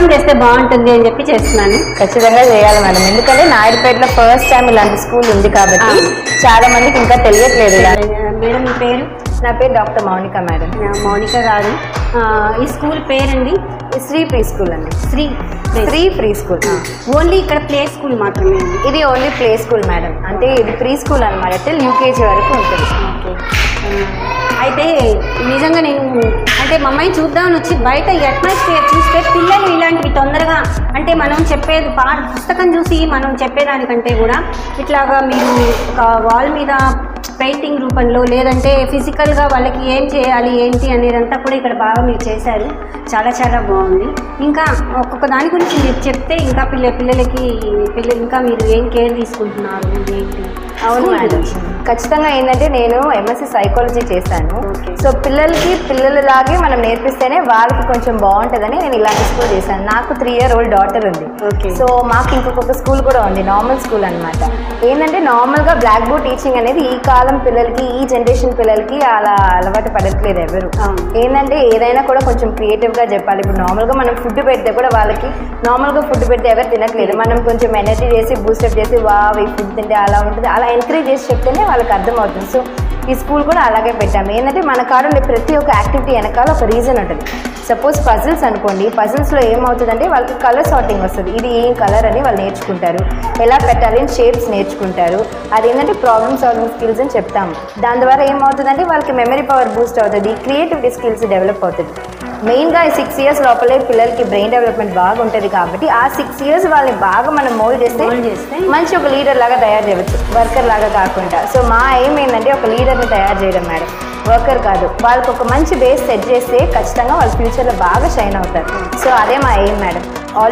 Programme చేస్తే బాగుంటుంది అని చెప్పి చేస్తున్నాను. ఖచ్చితంగా చేయాలి మేడం, ఎందుకంటే నాయుడుపేటలో ఫస్ట్ టైం ఇలాంటి స్కూల్ ఉంది కాబట్టి చాలా మందికి ఇంకా తెలియట్లేదు. మేడం మీ పేరు? నా పేరు డాక్టర్ మౌనిక మేడం. మౌనిక గారు, ఈ స్కూల్ పేరండి? శ్రీ ప్రీ స్కూల్ అండి. Sri pre school. ఓన్లీ ఇక్కడ ప్లే స్కూల్ మాత్రమే? ఇది ఓన్లీ ప్లే స్కూల్ మేడం, అంటే ఇది ప్రీ స్కూల్ అనమాట, టిల్ యూకేజీ వరకు ఉంటుంది. అయితే నిజంగా నేను అంటే మా అమ్మాయిని చూద్దామని వచ్చి బయట అట్మాస్ఫియర్ చూస్తే పిల్లలు ఇలాంటివి తొందరగా అంటే మనం చెప్పేది పుస్తకం చూసి మనం చెప్పేదానికంటే కూడా ఇట్లాగా మీరు ఒక వాల్ మీద పెయింటింగ్ రూపంలో లేదంటే ఫిజికల్గా వాళ్ళకి ఏం చేయాలి ఏంటి అనేదంతా కూడా ఇక్కడ బాగా మీరు చేశారు. చాలా చాలా బాగుంది. ఇంకా ఒక్కొక్క దాని గురించి మీరు చెప్తే ఇంకా పిల్లలకి ఇంకా మీరు ఏం కేర్ తీసుకుంటున్నారు ఏంటి? అవును మేడం, ఖచ్చితంగా ఏంటంటే నేను ఎంఎస్సి సైకాలజీ చేశాను. సో పిల్లలలాగే మనం నేర్పిస్తేనే వాళ్ళకి కొంచెం బాగుంటుందని నేను ఇలాంటి స్కూల్ చేశాను. నాకు 3 year old డాటర్ ఉంది. సో మాకు ఇంకొక స్కూల్ కూడా ఉంది, నార్మల్ స్కూల్ అనమాట. ఏంటంటే నార్మల్గా బ్లాక్ బోర్డ్ టీచింగ్ అనేది ఈ కాలం పిల్లలకి, ఈ జనరేషన్ పిల్లలకి అలా అలవాటు పడట్లేదు ఎవరు. ఏంటంటే ఏదైనా కూడా కొంచెం క్రియేటివ్గా చెప్పాలి. ఇప్పుడు నార్మల్గా మనం ఫుడ్ పెడితే కూడా వాళ్ళకి నార్మల్గా ఫుడ్ పెడితే ఎవరు తినట్లేదు. మనం కొంచెం ఎనర్జీ చేసి బూస్టప్ చేసి ఈ ఫుడ్ తింటే అలా ఉంటుంది, అలా ఎంకరేజ్ చేసి చెప్తేనే వాళ్ళకి అర్థమవుతుంది. సో ఈ స్కూల్ కూడా అలాగే పెట్టాము. ఏంటంటే మన కాడ ప్రతి ఒక్క యాక్టివిటీ వెనకాల ఒక రీజన్ ఉంటుంది. సపోజ్ పజిల్స్ అనుకోండి, పజిల్స్లో ఏమవుతుందంటే వాళ్ళకి కలర్ సార్టింగ్ వస్తుంది. ఇది ఏం కలర్ అని వాళ్ళు నేర్చుకుంటారు, ఎలా పెట్టాలి అని షేప్స్ నేర్చుకుంటారు. అదేంటంటే ప్రాబ్లమ్ సాల్వింగ్ స్కిల్స్ అని చెప్తాము. దాని ద్వారా ఏమవుతుందంటే వాళ్ళకి మెమరీ పవర్ బూస్ట్ అవుతుంది, క్రియేటివిటీ స్కిల్స్ డెవలప్ అవుతుంది. మెయిన్గా ఈ 6 years లోపలే పిల్లలకి బ్రెయిన్ డెవలప్మెంట్ బాగా ఉంటుంది కాబట్టి ఆ 6 years వాళ్ళని బాగా మనం మోల్డ్ చేస్తే మంచి ఒక లీడర్ లాగా తయారు చేయవచ్చు, వర్కర్ లాగా కాకుండా. సో మా ఎయిమ్ ఏంటంటే ఒక లీడర్ని తయారు చేయడం మేడం, వర్కర్ కాదు. వాళ్ళకి ఒక మంచి బేస్ సెట్ చేస్తే ఖచ్చితంగా వాళ్ళ ఫ్యూచర్లో బాగా షైన్ అవుతారు. సో అదే మా ఎయిమ్ మేడం. ఆల్రెడీ